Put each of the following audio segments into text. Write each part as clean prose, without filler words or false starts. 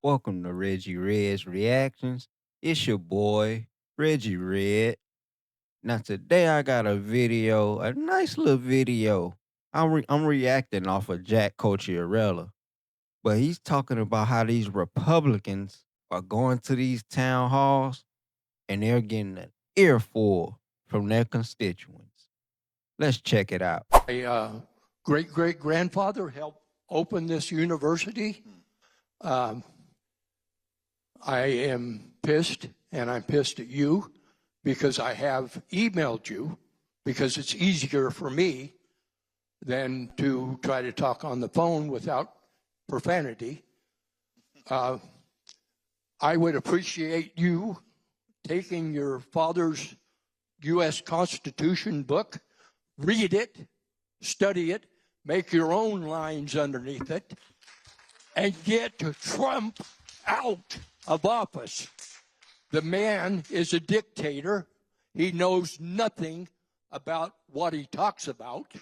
Welcome to Reggie Red's Reactions. It's your boy, Reggie Red. Now today I got a video, a nice little video. I'm reacting off of Jack Cocchiarella, but he's talking about how these Republicans are going to these town halls and they're getting an earful from their constituents. Let's check it out. My great great grandfather helped open this university. Um, I am pissed, and I'm pissed at you because I have emailed you because it's easier for me than to try to talk on the phone without profanity. I would appreciate you taking your father's U.S. Constitution book, read it, study it, make your own lines underneath it, and get Trump out of office. The man is a dictator. He knows nothing about what he talks about.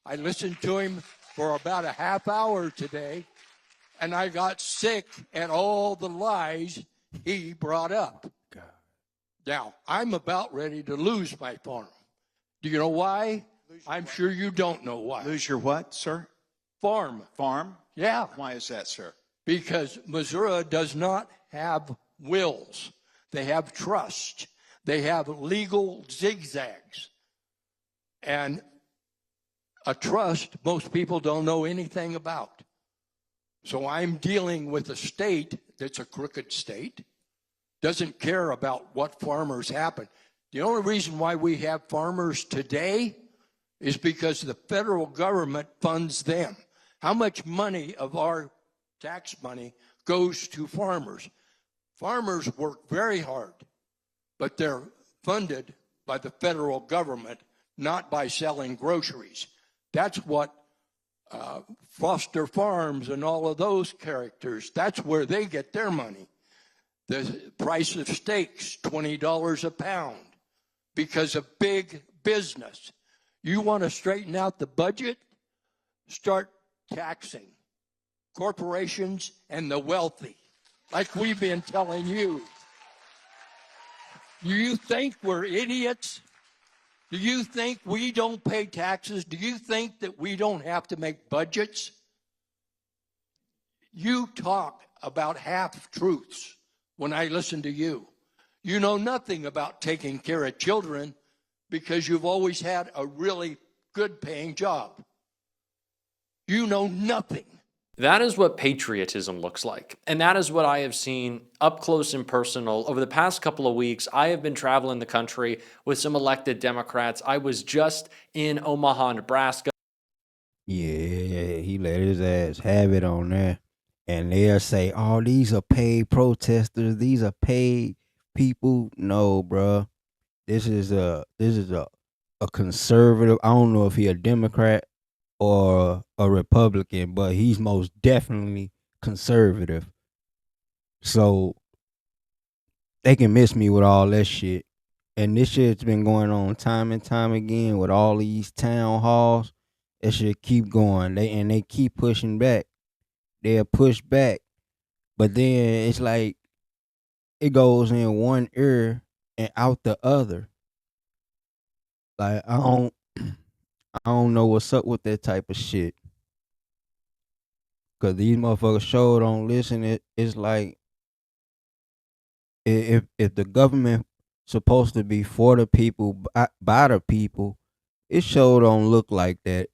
I listened to him for about a half hour today, and I got sick at all the lies he brought up. God. Now, I'm about ready to lose my farm. Do you know why? I'm sure you don't know why. Lose your what, sir? Farm. Farm? Yeah. Why is that, sir? Because Missouri does not have wills. They have trust. They have legal zigzags. And a trust, most people don't know anything about. So I'm dealing with a state that's a crooked state, doesn't care about what farmers happen. The only reason why we have farmers today is because the federal government funds them. How much money of our tax money goes to farmers? Farmers work very hard, but they're funded by the federal government, not by selling groceries. That's what Foster Farms and all of those characters, that's where they get their money. The price of steaks, $20 a pound, because of big business. You want to straighten out the budget? Start taxing corporations and the wealthy, like we've been telling you. Do you think we're idiots? Do you think we don't pay taxes? Do you think that we don't have to make budgets? You talk about half-truths when I listen to you. You know nothing about taking care of children because you've always had a really good paying job. You know nothing. That is what patriotism looks like. And that is what I have seen up close and personal. Over the past couple of weeks, I have been traveling the country with some elected Democrats. I was just in Omaha, Nebraska. Yeah, he let his ass have it on there. And they'll say, "Oh, these are paid protesters. These are paid people." No, bro. This is a conservative. I don't know if he a Democrat or a Republican, but he's most definitely conservative. So they can miss me with all that shit. And this shit's been going on time and time again with all these town halls. That shit keep going. They keep pushing back. They'll push back. But then it's like it goes in one ear and out the other. Like I don't know what's up with that type of shit. Cause these motherfuckers sure don't listen. It's like if the government supposed to be for the people by the people, it sure don't look like that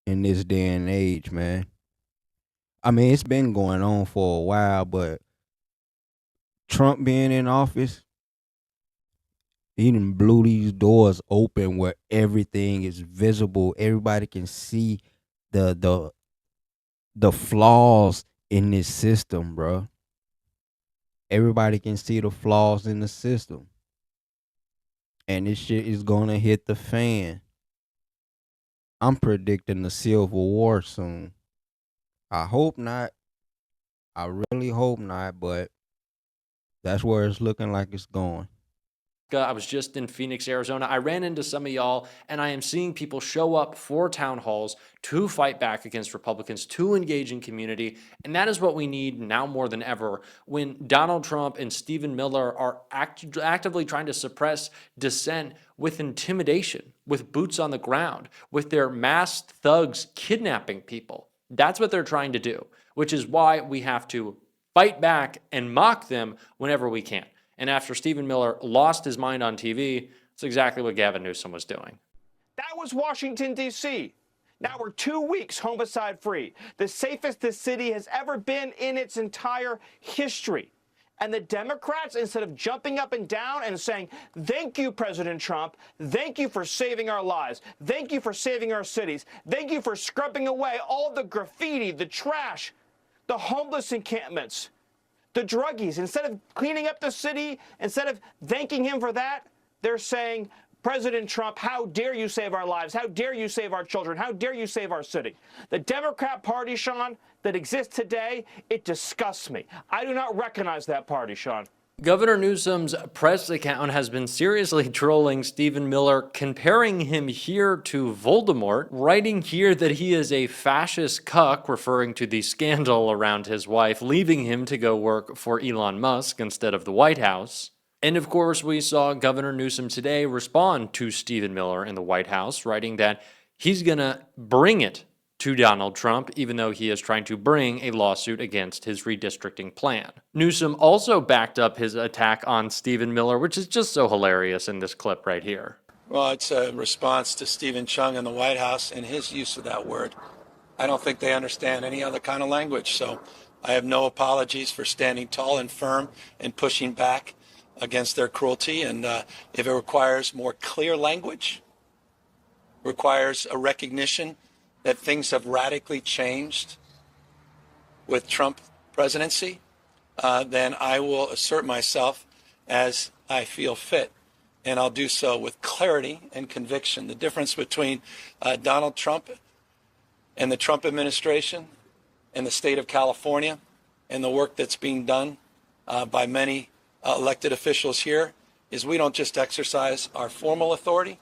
in this day and age, man. I mean, it's been going on for a while, but Trump being in office, he done blew these doors open where everything is visible. Everybody can see the flaws in this system, bro. Everybody can see the flaws in the system. And this shit is gonna hit the fan. I'm predicting the Civil War soon. I hope not. I really hope not, but that's where it's looking like it's going. I was just in Phoenix, Arizona. I ran into some of y'all, and I am seeing people show up for town halls to fight back against Republicans, to engage in community. And that is what we need now more than ever when Donald Trump and Stephen Miller are actively trying to suppress dissent with intimidation, with boots on the ground, with their masked thugs kidnapping people. That's what they're trying to do, which is why we have to fight back and mock them whenever we can. And after Stephen Miller lost his mind on TV, it's exactly what Gavin Newsom was doing. That was Washington, D.C. Now we're 2 weeks homicide free, the safest the city has ever been in its entire history. And the Democrats, instead of jumping up and down and saying, thank you, President Trump, thank you for saving our lives, thank you for saving our cities, thank you for scrubbing away all the graffiti, the trash, the homeless encampments, the druggies, instead of cleaning up the city, instead of thanking him for that, they're saying, President Trump, how dare you save our lives? How dare you save our children? How dare you save our city? The Democrat Party, Sean, that exists today, it disgusts me. I do not recognize that party, Sean. Governor Newsom's press account has been seriously trolling Stephen Miller, comparing him here to Voldemort, writing here that he is a fascist cuck, referring to the scandal around his wife leaving him to go work for Elon Musk instead of the White House. And of course, we saw Governor Newsom today respond to Stephen Miller in the White House, writing that he's going to bring it to Donald Trump, even though he is trying to bring a lawsuit against his redistricting plan. Newsom also backed up his attack on Stephen Miller, which is just so hilarious in this clip right here. Well, it's a response to Stephen Chung in the White House and his use of that word. I don't think they understand any other kind of language, so I have no apologies for standing tall and firm and pushing back against their cruelty. And if it requires more clear language, requires a recognition that things have radically changed with Trump presidency, then I will assert myself as I feel fit. And I'll do so with clarity and conviction. The difference between Donald Trump and the Trump administration and the state of California and the work that's being done by many elected officials here is we don't just exercise our formal authority,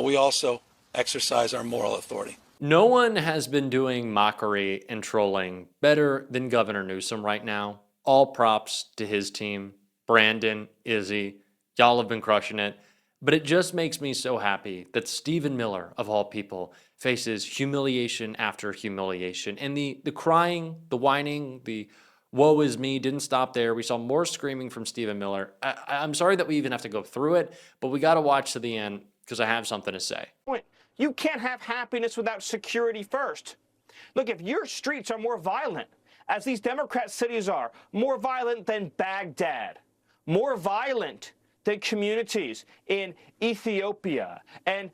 we also exercise our moral authority. No one has been doing mockery and trolling better than Governor Newsom right now. All props to his team. Brandon, Izzy, y'all have been crushing it. But it just makes me so happy that Stephen Miller, of all people, faces humiliation after humiliation. And the crying, the whining, the woe is me didn't stop there. We saw more screaming from Stephen Miller. I'm sorry that we even have to go through it, but we got to watch to the end because I have something to say. You can't have happiness without security first. Look, if your streets are more violent, as these Democrat cities are, more violent than Baghdad, more violent than communities in Ethiopia and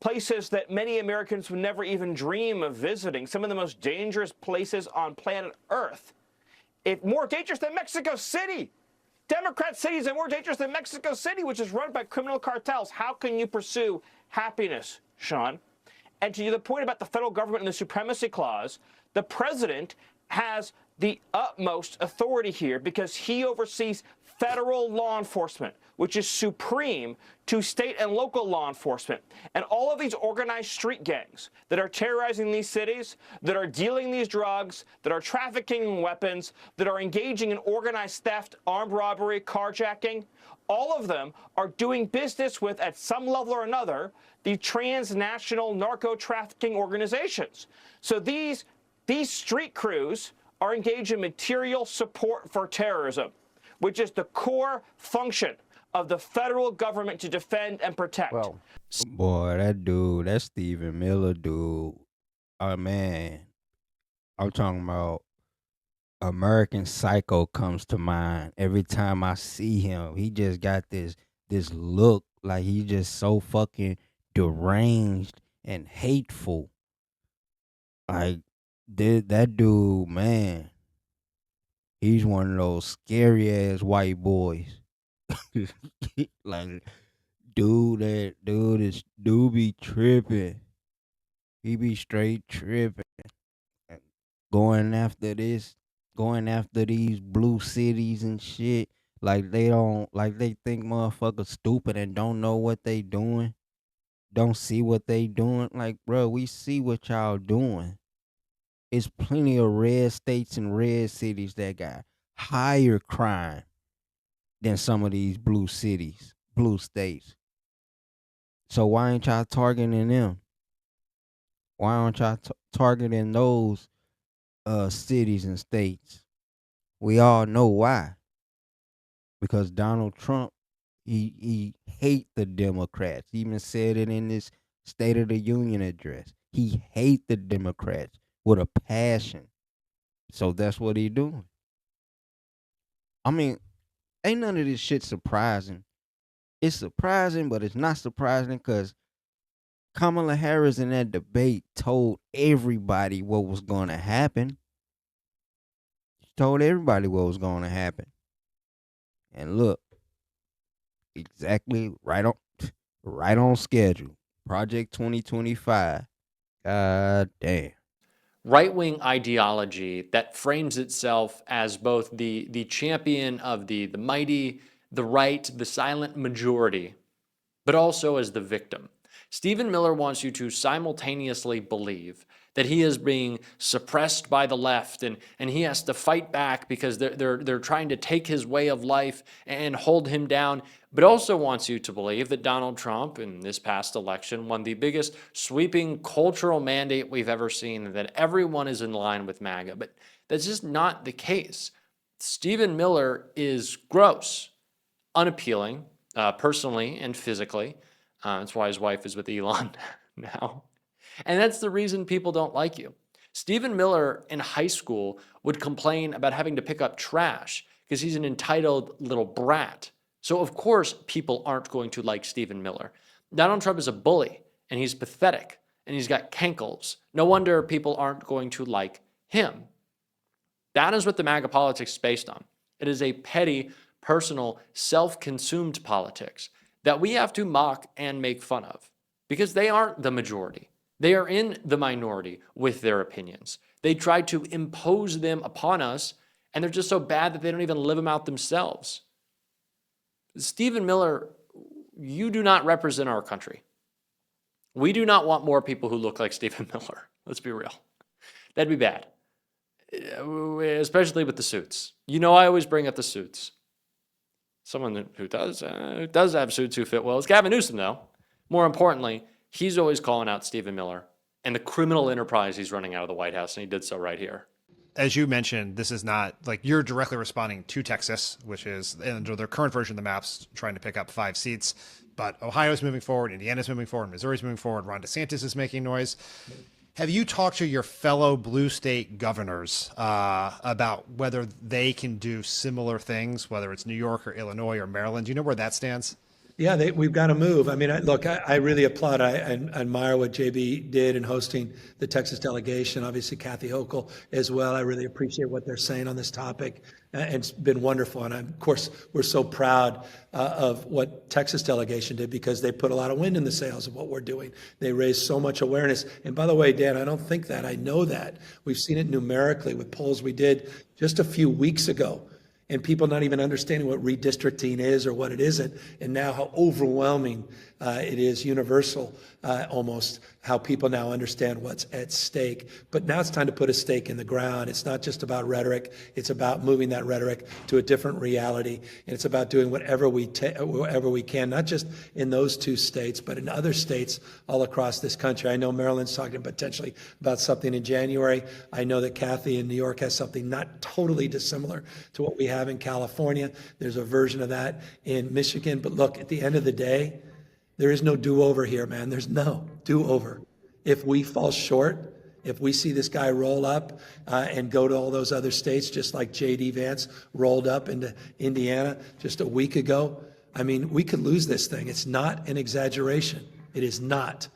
places that many Americans would never even dream of visiting, some of the most dangerous places on planet Earth, if more dangerous than Mexico City. Democrat cities are more dangerous than Mexico City, which is run by criminal cartels. How can you pursue happiness, Sean? And to the point about the federal government and the supremacy clause, the president has the utmost authority here because he oversees federal law enforcement, which is supreme to state and local law enforcement. And all of these organized street gangs that are terrorizing these cities, that are dealing these drugs, that are trafficking weapons, that are engaging in organized theft, armed robbery, carjacking, all of them are doing business with, at some level or another, the transnational narco-trafficking organizations. So these street crews are engaged in material support for terrorism, which is the core function of the federal government to defend and protect. Well, boy, that Stephen Miller dude, oh man, I'm talking about American Psycho comes to mind every time I see him. He just got this look like he's just so fucking deranged and hateful. Like that dude, man, he's one of those scary ass white boys. Like, dude be tripping. He be straight tripping. Going after these blue cities and shit. Like they think motherfuckers stupid and don't know what they doing, don't see what they doing. Like, bro, we see what y'all doing. It's plenty of red states and red cities that got higher crime than some of these blue cities, blue states. So why ain't y'all targeting them? Why aren't y'all targeting those cities and states? We all know why. Because Donald Trump, he hate the Democrats. He even said it in his State of the Union address. He hate the Democrats with a passion. So that's what he doing. I mean, ain't none of this shit surprising. It's surprising, but it's not surprising because Kamala Harris in that debate told everybody what was going to happen. She told everybody what was going to happen. And look, exactly right on schedule. Project 2025. God damn. Right-wing ideology that frames itself as both the champion of the mighty, the right, the silent majority, but also as the victim. Stephen Miller wants you to simultaneously believe that he is being suppressed by the left and he has to fight back because they're trying to take his way of life and hold him down, but also wants you to believe that Donald Trump in this past election won the biggest sweeping cultural mandate we've ever seen, and that everyone is in line with MAGA. But that's just not the case. Stephen Miller is gross, unappealing, personally and physically. That's why his wife is with Elon now. And that's the reason people don't like you. Stephen Miller in high school would complain about having to pick up trash because he's an entitled little brat. So of course people aren't going to like Stephen Miller. Donald Trump is a bully and he's pathetic and he's got cankles. No wonder people aren't going to like him. That is what the MAGA politics is based on. It is a petty, personal, self-consumed politics that we have to mock and make fun of because they aren't the majority. They are in the minority with their opinions. They try to impose them upon us, and they're just so bad that they don't even live them out themselves. Stephen Miller, you do not represent our country. We do not want more people who look like Stephen Miller. Let's be real. That'd be bad, especially with the suits. You know, I always bring up the suits. Someone who does have suits who fit well is Gavin Newsom, though. More importantly, he's always calling out Stephen Miller and the criminal enterprise he's running out of the White House, and he did so right here. As you mentioned, this is not like you're directly responding to Texas, which is under their current version of the maps trying to pick up 5 seats. But Ohio's moving forward, Indiana's moving forward, Missouri's moving forward, Ron DeSantis is making noise. Have you talked to your fellow blue state governors about whether they can do similar things, whether it's New York or Illinois or Maryland? Do you know where that stands? Yeah, we've got to move. I mean, look, I really applaud. I admire what JB did in hosting the Texas delegation. Obviously, Kathy Hochul as well. I really appreciate what they're saying on this topic. And it's been wonderful. And of course, we're so proud of what Texas delegation did because they put a lot of wind in the sails of what we're doing. They raised so much awareness. And by the way, Dan, I don't think that. I know that. We've seen it numerically with polls we did just a few weeks ago. And people not even understanding what redistricting is or what it isn't, and now how overwhelming it is, universal almost, how people now understand what's at stake. But now it's time to put a stake in the ground. It's not just about rhetoric. It's about moving that rhetoric to a different reality. And it's about doing whatever we can, not just in those 2 states, but in other states all across this country. I know Maryland's talking potentially about something in January. I know that Kathy in New York has something not totally dissimilar to what we have in California. There's a version of that in Michigan. But look, at the end of the day, there is no do-over here, man. There's no do-over. If we fall short, if we see this guy roll up and go to all those other states, just like J.D. Vance rolled up into Indiana just a week ago, I mean, we could lose this thing. It's not an exaggeration. It is not.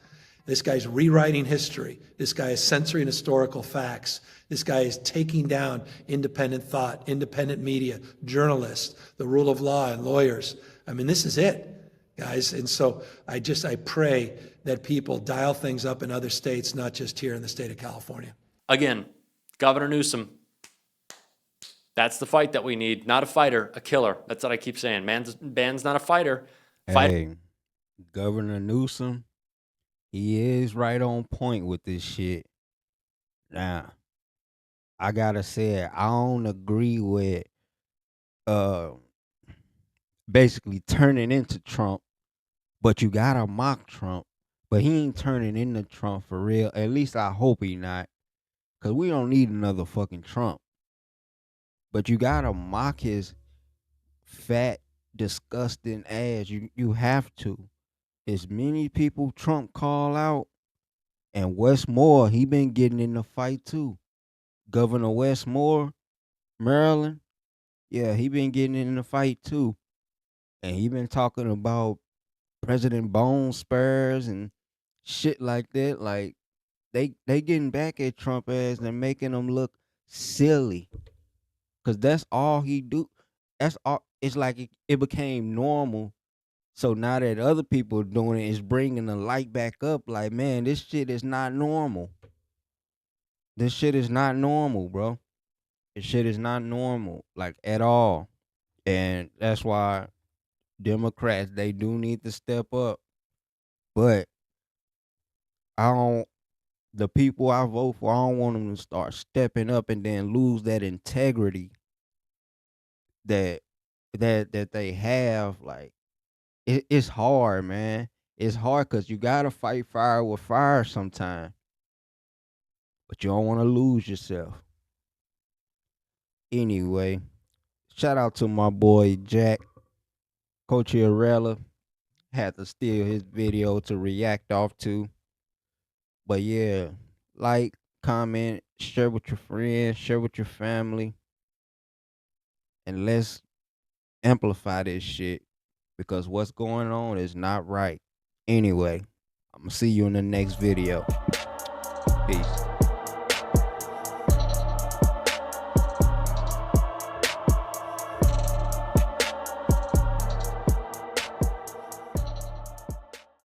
This guy's rewriting history. This guy is censoring historical facts. This guy is taking down independent thought, independent media, journalists, the rule of law, and lawyers. I mean, this is it, guys. And so I pray that people dial things up in other states, not just here in the state of California. Again, Governor Newsom, That's the fight that we need. Not a fighter, a killer. That's what I keep saying. Man's not a fighter. Hey, Governor Newsom, he is right on point with this shit. Now, I gotta say it, I don't agree with basically turning into Trump, but you gotta mock Trump. But he ain't turning into Trump for real. At least I hope he not. Cause we don't need another fucking Trump. But you gotta mock his fat, disgusting ass. You have to. As many people Trump call out, and Westmore, he been getting in the fight too. Governor Westmore, Maryland, yeah, he been getting in the fight too. And he been talking about President Bone Spurs and shit like that. Like they getting back at Trump ass and making him look silly. Cause that's all he do. That's all. It's like it became normal. So now that other people are doing it, it's bringing the light back up. Like, man, this shit is not normal. This shit is not normal, bro. This shit is not normal, like at all. And that's why Democrats, they do need to step up. But I don't. The people I vote for, I don't want them to start stepping up and then lose that integrity that they have. Like it's hard, man. It's hard because you gotta fight fire with fire sometimes, but you don't want to lose yourself. Anyway, shout out to my boy Jack Cocchiarella. Had to steal his video to react off to. But yeah, like, comment, share with your friends, share with your family, and let's amplify this shit because what's going on is not right. Anyway, I'm gonna see you in the next video. Peace.